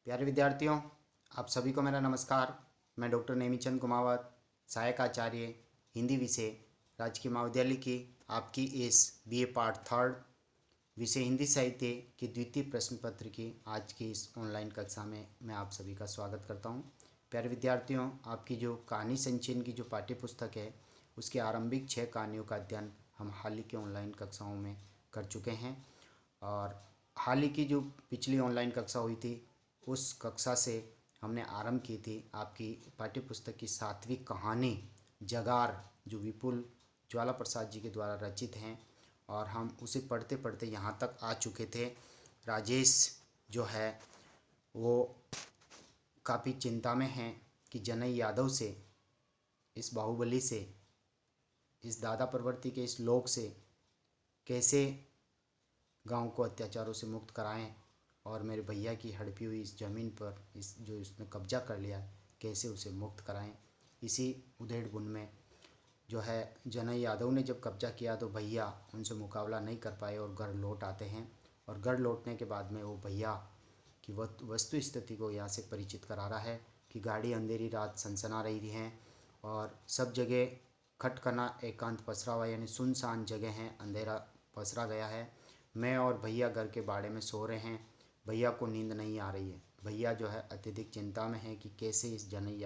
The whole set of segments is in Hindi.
प्यारे विद्यार्थियों, आप सभी को मेरा नमस्कार। मैं डॉक्टर नेमीचंद कुमावत, सहायक आचार्य हिंदी विषय, राजकीय महाविद्यालय की आपकी इस बीए पार्ट थर्ड विषय हिंदी साहित्य की द्वितीय प्रश्न पत्र की आज की इस ऑनलाइन कक्षा में मैं आप सभी का स्वागत करता हूं। प्यारे विद्यार्थियों, आपकी जो कहानी संचयन की जो पाठ्य पुस्तक है उसकी आरंभिक 6 कहानियों का अध्ययन हम हाल ही की ऑनलाइन कक्षाओं में कर चुके हैं। और हाल ही की जो पिछली ऑनलाइन कक्षा हुई थी उस कक्षा से हमने आरंभ की थी आपकी पाठ्य पुस्तक की 7वीं कहानी जगार, जो विपुल ज्वाला प्रसाद जी के द्वारा रचित हैं। और हम उसे पढ़ते पढ़ते यहाँ तक आ चुके थे। राजेश जो है वो काफ़ी चिंता में हैं कि जनई यादव से, इस बाहुबली से, इस दादा प्रवृत्ति के इस लोक से कैसे गांव को अत्याचारों से मुक्त कराएं और मेरे भैया की हड़पी हुई इस ज़मीन पर इस जो इसने कब्जा कर लिया कैसे उसे मुक्त कराएं। इसी उधेड़ बुन में जो है जनई यादव ने जब कब्जा किया तो भैया उनसे मुकाबला नहीं कर पाए और घर लौट आते हैं। और घर लौटने के बाद में वो भैया की वस्तु स्थिति को यहाँ से परिचित करा रहा है कि गाड़ी अंधेरी रात सनसना रही हैं और सब जगह खटकना एकांत पसरा हुआ, यानी सुनसान जगह हैं, अंधेरा पसरा गया है। मैं और भैया घर के बाड़े में सो रहे हैं। भैया को नींद नहीं आ रही है। भैया जो है अत्यधिक चिंता में है कि कैसे इस जनई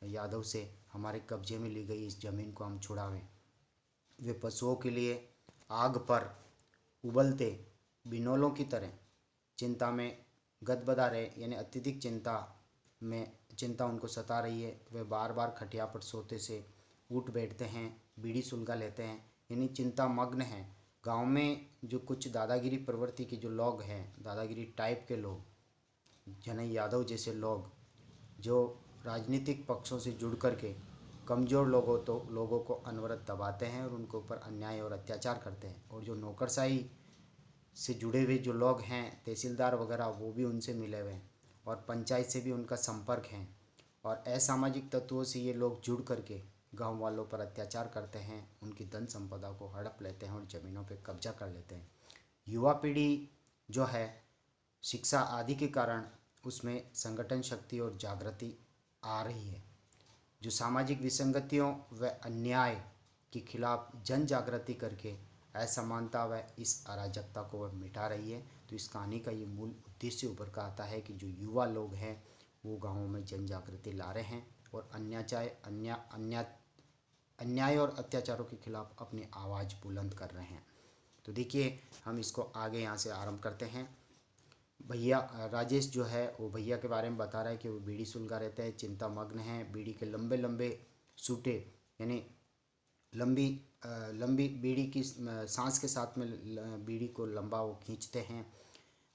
यादव से हमारे कब्जे में ली गई इस ज़मीन को हम छुड़ावें। वे पशुओं के लिए आग पर उबलते बिनौलों की तरह चिंता में गदबदा रहे, यानी अत्यधिक चिंता उनको सता रही है। वे बार बार खटिया पर सोते से उठ बैठते हैं, बीड़ी सुलगा लेते हैं, यानी चिंता मग्न हैं। गांव में जो कुछ दादागिरी प्रवृत्ति के जो लोग हैं, दादागिरी टाइप के लोग, जनई यादव जैसे लोग जो राजनीतिक पक्षों से जुड़ कर के कमज़ोर लोगों को अनवरत दबाते हैं और उनके ऊपर अन्याय और अत्याचार करते हैं। और जो नौकरशाही से जुड़े हुए जो लोग हैं, तहसीलदार वगैरह, वो भी उनसे मिले हुए हैं और पंचायत से भी उनका संपर्क है। और असामाजिक तत्वों से ये लोग जुड़ करके गांव वालों पर अत्याचार करते हैं, उनकी धन संपदा को हड़प लेते हैं और ज़मीनों पर कब्जा कर लेते हैं। युवा पीढ़ी जो है शिक्षा आदि के कारण उसमें संगठन शक्ति और जागृति आ रही है। जो सामाजिक विसंगतियों व अन्याय के खिलाफ जन जागृति करके असमानता व इस अराजकता को वह मिटा रही है। तो इस कहानी का ये मूल उद्देश्य उभर कर आता है कि जो युवा लोग हैं वो गाँवों में जन जागृति ला रहे हैं और अन्याय और अत्याचारों के खिलाफ अपनी आवाज़ बुलंद कर रहे हैं। तो देखिए, हम इसको आगे यहाँ से आरंभ करते हैं। भैया राजेश जो है वो भैया के बारे में बता रहा है कि वो बीड़ी सुलगा रहता है, चिंता मग्न है। बीड़ी के लंबे लंबे सूटे, यानी लंबी लंबी बीड़ी की सांस के साथ में बीड़ी को लंबा वो खींचते हैं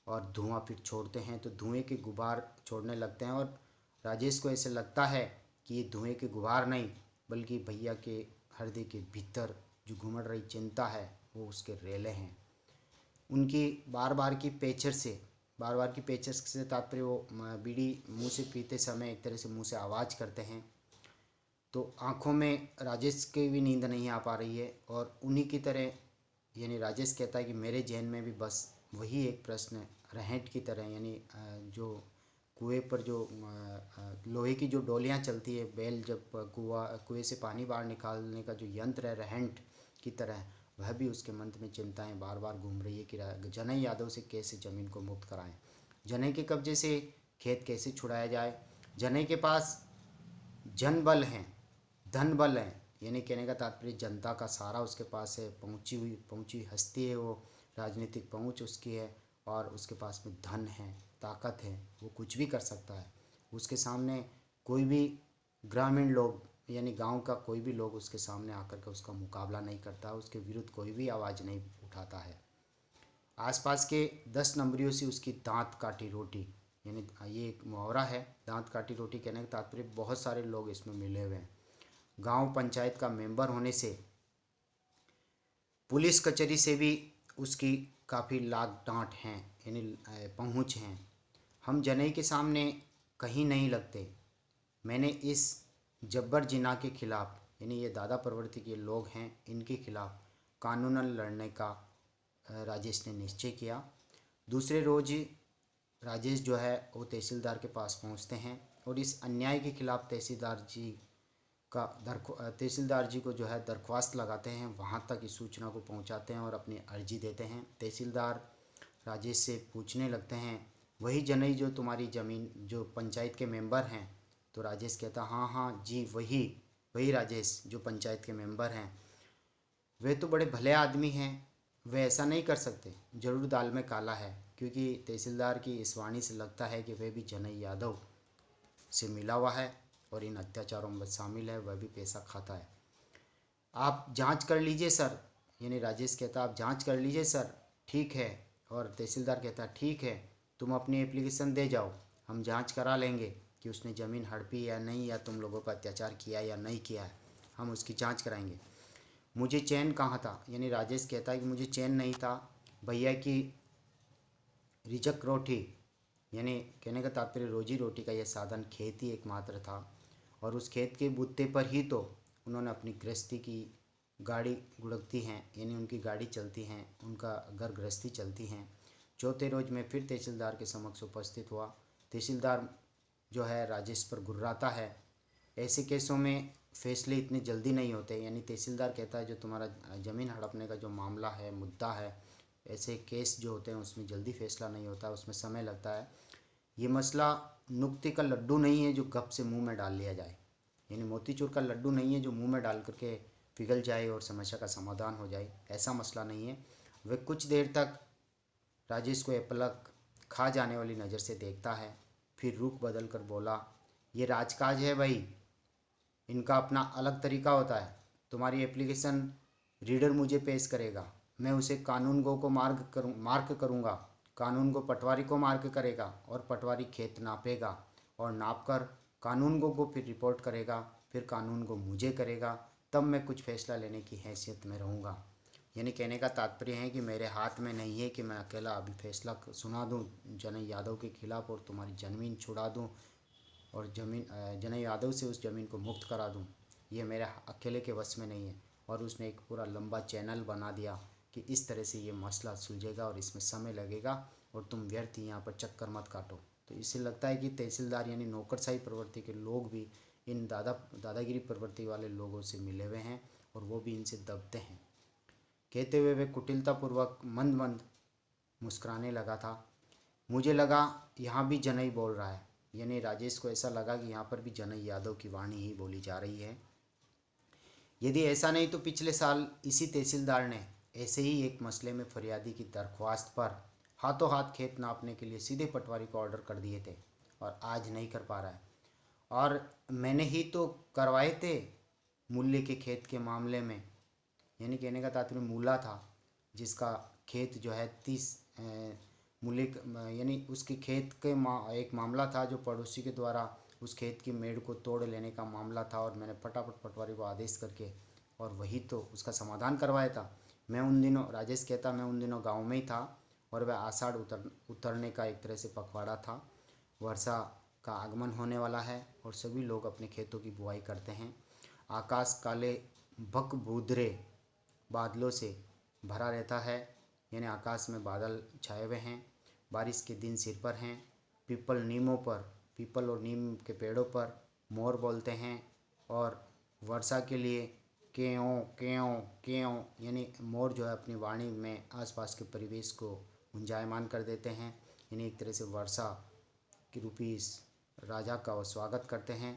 और धुआं फिर छोड़ते हैं, तो धुएं के गुबार छोड़ने लगते हैं। और राजेश को ऐसे लगता है कि ये धुएं के गुबार नहीं बल्कि भैया के हृदय के भीतर जो घुमड़ रही चिंता है वो उसके रेले हैं। उनकी बार बार की पेचर से तात्पर्य वो बीड़ी मुंह से पीते समय एक तरह से मुंह से आवाज़ करते हैं। तो आँखों में राजेश की भी नींद नहीं आ पा रही है और उन्हीं की तरह, यानी राजेश कहता है कि मेरे जहन में भी बस वही एक प्रश्न रहेंट की तरह, यानी जो कुएं पर जो लोहे की जो डोलियाँ चलती है, बैल जब कुएं से पानी बाहर निकालने का जो यंत्र है रहेंट की तरह, वह भी उसके मन में चिंताएं बार बार घूम रही है कि जनई यादव से कैसे ज़मीन को मुक्त कराएं, जनई के कब्जे से खेत कैसे छुड़ाया जाए। जनई के पास जनबल हैं, धन बल है, यानी कहने का तात्पर्य जनता का सारा उसके पास है, पहुंची हस्ती है वो, राजनीतिक पहुंच उसकी है और उसके पास में धन है, ताकत है, वो कुछ भी कर सकता है। उसके सामने कोई भी ग्रामीण लोग यानी गांव का कोई भी लोग उसके सामने आकर के उसका मुकाबला नहीं करता, उसके विरुद्ध कोई भी आवाज़ नहीं उठाता है। आसपास के 10 नंबरियों से उसकी दांत काटी रोटी, यानी ये एक मुहावरा है, दांत काटी रोटी कहने का तात्पर्य बहुत सारे लोग इसमें मिले हुए हैं। गांव पंचायत का मेंबर होने से पुलिस कचहरी से भी उसकी काफ़ी लाग डांट हैं, यानी पहुंच हैं। हम जनई के सामने कहीं नहीं लगते। मैंने इस जब्बर जिना के खिलाफ, यानी ये दादा प्रवृत्ति के लोग हैं, इनके खिलाफ कानूनन लड़ने का राजेश ने निश्चय किया। दूसरे रोज राजेश जो है वो तहसीलदार के पास पहुंचते हैं और इस अन्याय के खिलाफ तहसीलदार जी को जो है दरख्वास्त लगाते हैं, वहाँ तक इस सूचना को पहुँचाते हैं और अपनी अर्जी देते हैं। तहसीलदार राजेश से पूछने लगते हैं, वही जनई जो तुम्हारी ज़मीन जो पंचायत के मेंबर हैं? तो राजेश कहता, हाँ हाँ जी, वही वही राजेश जो पंचायत के मेंबर हैं। वे तो बड़े भले आदमी हैं, वे ऐसा नहीं कर सकते, जरूर दाल में काला है। क्योंकि तहसीलदार की इस वाणी से लगता है कि वह भी जनई यादव से मिला हुआ है और इन अत्याचारों में शामिल है, वह भी पैसा खाता है। आप जांच कर लीजिए सर, यानी राजेश कहता, आप जांच कर लीजिए सर, ठीक है। और तहसीलदार कहता, ठीक है, तुम अपनी एप्लीकेशन दे जाओ, हम जांच करा लेंगे कि उसने ज़मीन हड़पी या नहीं, या तुम लोगों पर अत्याचार किया या नहीं किया है, हम उसकी जांच कराएंगे। मुझे चैन कहाँ था, यानी राजेश कहता है कि मुझे चैन नहीं था, भैया की रिजक रोटी, यानी कहने का तात्पर्य रोजी रोटी का यह साधन खेत ही एकमात्र था, और उस खेत के बुत्ते पर ही तो उन्होंने अपनी गृहस्थी की गाड़ी गुड़कती हैं, यानी उनकी गाड़ी चलती हैं, उनका घर गृहस्थी चलती हैं। चौथे रोज़ मैं फिर तहसीलदार के समक्ष उपस्थित हुआ। तहसीलदार जो है राजेश पर गुर्राता है, ऐसे केसों में फैसले इतनी जल्दी नहीं होते। यानी तहसीलदार कहता है, जो तुम्हारा ज़मीन हड़पने का जो मामला है, मुद्दा है, ऐसे केस जो होते हैं उसमें जल्दी फैसला नहीं होता, उसमें समय लगता है। ये मसला नुक्ते का लड्डू नहीं है जो गप से मुंह में डाल लिया जाए, यानी मोतीचूर का लड्डू नहीं है जो मुंह में डाल करके पिघल जाए और समस्या का समाधान हो जाए, ऐसा मसला नहीं है। वह कुछ देर तक राजेश को पलक खा जाने वाली नज़र से देखता है, फिर रुख बदल कर बोला, ये राजकाज है भाई, इनका अपना अलग तरीका होता है। तुम्हारी एप्लीकेशन रीडर मुझे पेश करेगा, मैं उसे कानून गो को मार्क करूँगा, कानून को पटवारी को मार्क करेगा और पटवारी खेत नापेगा और नाप कर कानून गो को फिर रिपोर्ट करेगा, फिर कानून को मुझे करेगा, तब मैं कुछ फैसला लेने की हैसियत में रहूँगा। यानी कहने का तात्पर्य है कि मेरे हाथ में नहीं है कि मैं अकेला अभी फैसला सुना दूँ जनई यादव के खिलाफ़ और तुम्हारी ज़मीन छुड़ा दूँ और जनई यादव से उस ज़मीन को मुक्त करा दूँ, ये मेरे अकेले के वश में नहीं है। और उसने एक पूरा लंबा चैनल बना दिया कि इस तरह से ये मसला सुलझेगा और इसमें समय लगेगा और तुम व्यर्थ ही यहाँ पर चक्कर मत काटो। तो इससे लगता है कि तहसीलदार यानी नौकरशाही प्रवृत्ति के लोग भी इन दादागिरी प्रवृत्ति वाले लोगों से मिले हुए हैं और वो भी इनसे दबते हैं। कहते हुए वे कुटिलतापूर्वक मंद मंद मुस्कुराने लगा था। मुझे लगा यहाँ भी जनई बोल रहा है, यानी राजेश को ऐसा लगा कि यहाँ पर भी जनई यादव की वाणी ही बोली जा रही है। यदि ऐसा नहीं तो पिछले साल इसी तहसीलदार ने ऐसे ही एक मसले में फरियादी की दरख्वास्त पर हाथों हाथ खेत नापने के लिए सीधे पटवारी को ऑर्डर कर दिए थे और आज नहीं कर पा रहा है। और मैंने ही तो करवाए थे मूल्य के खेत के मामले में, यानी कहने का तात्पर्य मूला था जिसका खेत जो है 30 मूल्य, यानी उसके खेत के एक मामला था जो पड़ोसी के द्वारा उस खेत की मेड़ को तोड़ लेने का मामला था और मैंने फटाफट पटवारी को आदेश करके और वही तो उसका समाधान करवाया था। मैं उन दिनों, राजेश कहता, मैं उन दिनों गांव में ही था और वह आषाढ़ उतरने का एक तरह से पखवाड़ा था। वर्षा का आगमन होने वाला है और सभी लोग अपने खेतों की बुआई करते हैं। आकाश काले बकबूदरे बादलों से भरा रहता है, यानी आकाश में बादल छाए हुए हैं, बारिश के दिन सिर पर हैं। पीपल और नीम के पेड़ों पर मोर बोलते हैं और वर्षा के लिए केयों केयों केयों, यानी मोर जो है अपनी वाणी में आसपास के परिवेश को गुंजायमान कर देते हैं, यानी एक तरह से वर्षा की रूपी इस राजा का वो स्वागत करते हैं,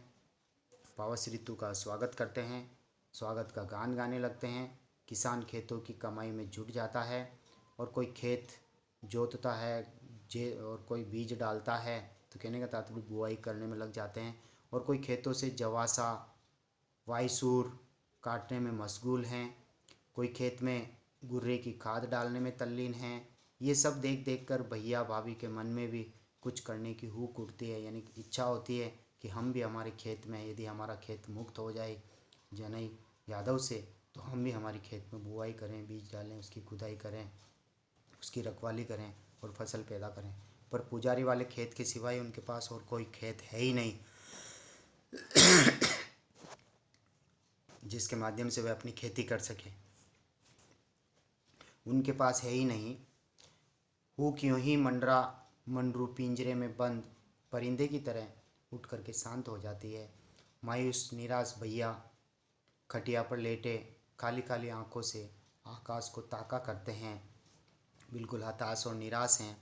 पावस ऋतु का स्वागत करते हैं, स्वागत का गान गाने लगते हैं। किसान खेतों की कमाई में जुट जाता है और कोई खेत जोतता है और कोई बीज डालता है, तो कहने का तात्पर्य बुआई करने में लग जाते हैं, और कोई खेतों से जवासा वाईसूर काटने में मशगूल हैं, कोई खेत में गुर्रे की खाद डालने में तल्लीन हैं। ये सब देख देख कर भैया भाभी के मन में भी कुछ करने की हुक उठती है, यानी इच्छा होती है कि हम भी हमारे खेत में, यदि हमारा खेत मुक्त हो जाए जनई यादव से, तो हम भी हमारे खेत में बुआई करें, बीज डालें, उसकी खुदाई करें, उसकी रखवाली करें और फसल पैदा करें। पर पुजारी वाले खेत के सिवाय उनके पास और कोई खेत है ही नहीं जिसके माध्यम से वे अपनी खेती कर सकें, उनके पास है ही नहीं। वो क्यों ही मंडरा मन रूप पिंजरे में बंद परिंदे की तरह उठ करके शांत हो जाती है। मायूस निराश भैया खटिया पर लेटे काली काली आंखों से आकाश को ताका करते हैं, बिल्कुल हताश और निराश हैं।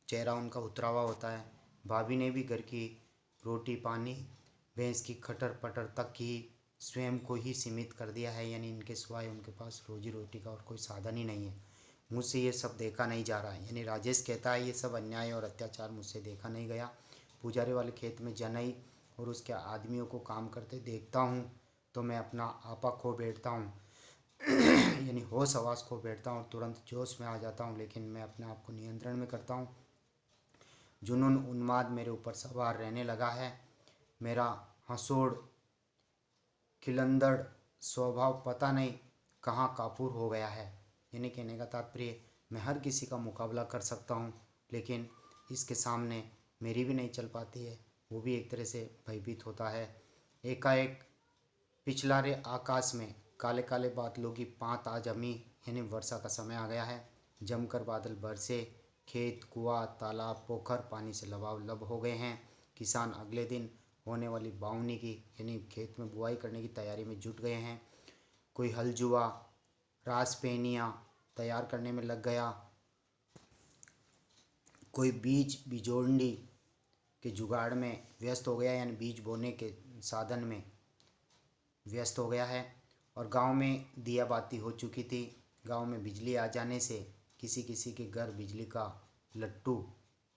चेहरा उनका उतरा हुआ होता है। भाभी ने भी घर की रोटी पानी भैंस की खटर पटर तक ही स्वयं को ही सीमित कर दिया है, यानी इनके सिवाय उनके पास रोजी रोटी का और कोई साधन ही नहीं है। मुझसे ये सब देखा नहीं जा रहा है, यानी राजेश कहता है ये सब अन्याय और अत्याचार मुझसे देखा नहीं गया। पुजारी वाले खेत में जनई और उसके आदमियों को काम करते देखता हूँ तो मैं अपना आपा खो बैठता हूँ, यानी होश हवास खो बैठता हूँ और तुरंत जोश में आ जाता हूँ, लेकिन मैं अपने आप को नियंत्रण में करता हूँ। जुनून उन्माद मेरे ऊपर सवार रहने लगा है। मेरा हंसोड़ खिलंदड़ स्वभाव पता नहीं कहाँ काफूर हो गया है। यानी कहने का तात्पर्य मैं हर किसी का मुकाबला कर सकता हूँ, लेकिन इसके सामने मेरी भी नहीं चल पाती है। वो भी एक तरह से भयभीत होता है। एकाएक पिछलारे आकाश में काले काले बादलों की पांत आ जमी, यानी वर्षा का समय आ गया है। जमकर बादल बरसे, खेत कुआं तालाब पोखर पानी से लबालब हो गए हैं। किसान अगले दिन होने वाली बावनी की यानी खेत में बुआई करने की तैयारी में जुट गए हैं। कोई हल जुआ रास पेनियाँ तैयार करने में लग गया, कोई बीज बिजोंडी के जुगाड़ में व्यस्त हो गया, यानी बीज बोने के साधन में व्यस्त हो गया है। और गांव में दिया बाती हो चुकी थी। गांव में बिजली आ जाने से किसी किसी के घर बिजली का लट्टू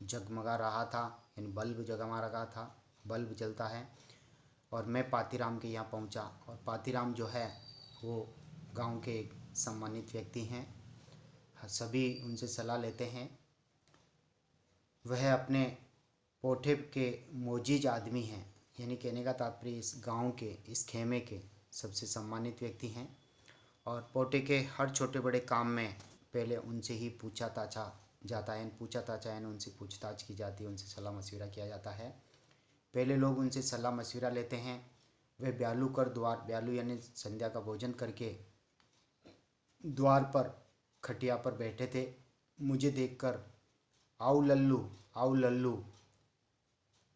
जगमगा रहा था, यानी बल्ब जगमगा रहा था, बल्ब जलता है। और मैं पातीराम के यहाँ पहुँचा, और पातीराम जो है वो गांव के एक सम्मानित व्यक्ति हैं, सभी उनसे सलाह लेते हैं। वह अपने पोठे के मोजीज आदमी हैं, यानी कहने का तात्पर्य इस गांव के इस खेमे के सबसे सम्मानित व्यक्ति हैं। और पोटे के हर छोटे बड़े काम में पहले उनसे ही पूछा ताछा जाता है, पूछा ताछा यानी उनसे पूछताछ की जाती है, उनसे सलाह मशविरा किया जाता है। पहले लोग उनसे सलाह मशविरा लेते हैं। वे ब्यालू कर द्वार, ब्यालू यानी संध्या का भोजन करके द्वार पर खटिया पर बैठे थे। मुझे देखकर आओ लल्लू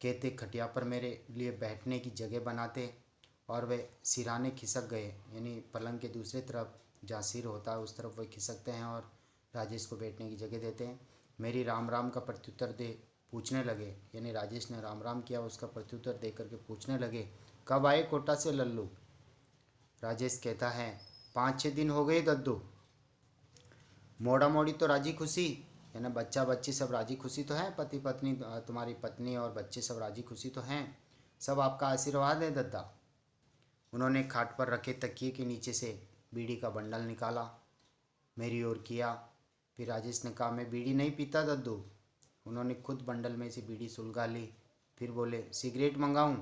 कहते खटिया पर मेरे लिए बैठने की जगह बनाते, और वे सिराने खिसक गए, यानी पलंग के दूसरी तरफ जहाँ सिर होता है उस तरफ वे खिसकते हैं और राजेश को बैठने की जगह देते हैं। मेरी राम राम का प्रत्युत्तर दे पूछने लगे, यानी राजेश ने राम राम किया, उसका प्रत्युत्तर दे करके पूछने लगे, कब आए कोटा से लल्लू? राजेश कहता है 5-6 दिन हो गए दद्दू। मोड़ा मोड़ी तो राजी खुशी, यानी बच्चा बच्ची सब राजी खुशी तो है, पति पत्नी तुम्हारी पत्नी और बच्चे सब राजी खुशी तो हैं, सब आपका आशीर्वाद है दद्दा। उन्होंने खाट पर रखे तकिए के नीचे से बीड़ी का बंडल निकाला, मेरी ओर किया। फिर राजेश ने कहा मैं बीड़ी नहीं पीता दद्दू। उन्होंने खुद बंडल में से बीड़ी सुलगा ली। फिर बोले सिगरेट मंगाऊं?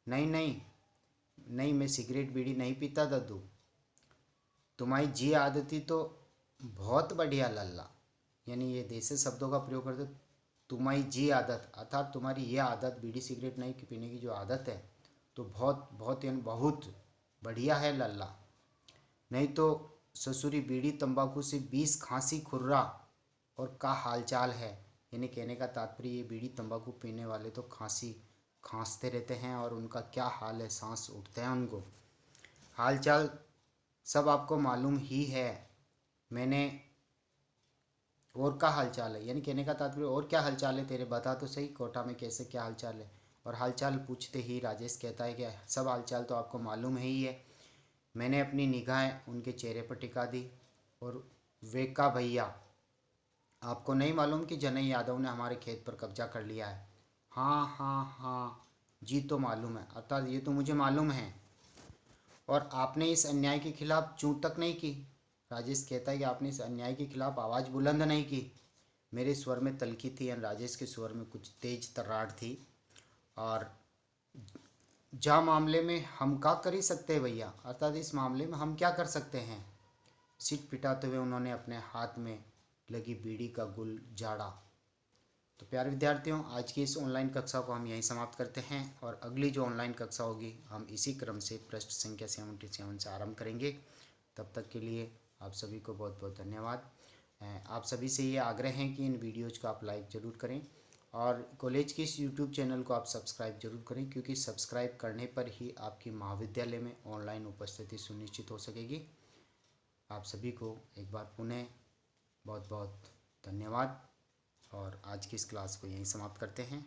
नहीं नहीं नहीं, मैं सिगरेट बीड़ी नहीं पीता दद्दू। तुम्हारी जी आदती तो बहुत बढ़िया लल्ला, यानी ये देसी शब्दों का प्रयोग करते। तुम्हारी जी आदत अर्थात तुम्हारी ये आदत बीड़ी सिगरेट नहीं पीने की जो आदत है तो बहुत बहुत यानी बहुत बढ़िया है लल्ला। नहीं तो ससुरी बीड़ी तंबाकू से 20 खांसी खुर्रा और का हालचाल है, यानी कहने का तात्पर्य ये बीड़ी तंबाकू पीने वाले तो खांसते रहते हैं और उनका क्या हाल है, सांस उठते हैं उनको। हालचाल सब आपको मालूम ही है। मैंने और क्या हालचाल है, यानी कहने का तात्पर्य और क्या हालचाल है तेरे, बता तो सही कोटा में कैसे क्या हालचाल है। और हालचाल पूछते ही राजेश कहता है कि सब हालचाल तो आपको मालूम है ही है। मैंने अपनी निगाहें उनके चेहरे पर टिका दी और वेका भैया आपको नहीं मालूम कि जनई यादव ने हमारे खेत पर कब्जा कर लिया है? हाँ हाँ हाँ जी तो मालूम है, अर्थात ये तो मुझे मालूम है। और आपने इस अन्याय के खिलाफ चूं तक नहीं की? राजेश कहता है कि आपने इस अन्याय के खिलाफ आवाज़ बुलंद नहीं की। मेरे स्वर में तल्खी थी और राजेश के स्वर में कुछ तेज तर्राट थी। और जा मामले में हम क्या कर ही सकते हैं भैया, अर्थात इस मामले में हम क्या कर सकते हैं? सिट पिटाते हुए उन्होंने अपने हाथ में लगी बीड़ी का गुल झाड़ा। तो प्यारे विद्यार्थियों, आज की इस ऑनलाइन कक्षा को हम यहीं समाप्त करते हैं और अगली जो ऑनलाइन कक्षा होगी हम इसी क्रम से पृष्ठ संख्या 77 से आरंभ करेंगे। तब तक के लिए आप सभी को बहुत बहुत धन्यवाद। आप सभी से ये आग्रह है कि इन वीडियोज़ को आप लाइक ज़रूर करें और कॉलेज के इस यूट्यूब चैनल को आप सब्सक्राइब जरूर करें, क्योंकि सब्सक्राइब करने पर ही आपकी महाविद्यालय में ऑनलाइन उपस्थिति सुनिश्चित हो सकेगी। आप सभी को एक बार पुनः बहुत बहुत धन्यवाद और आज की इस क्लास को यहीं समाप्त करते हैं।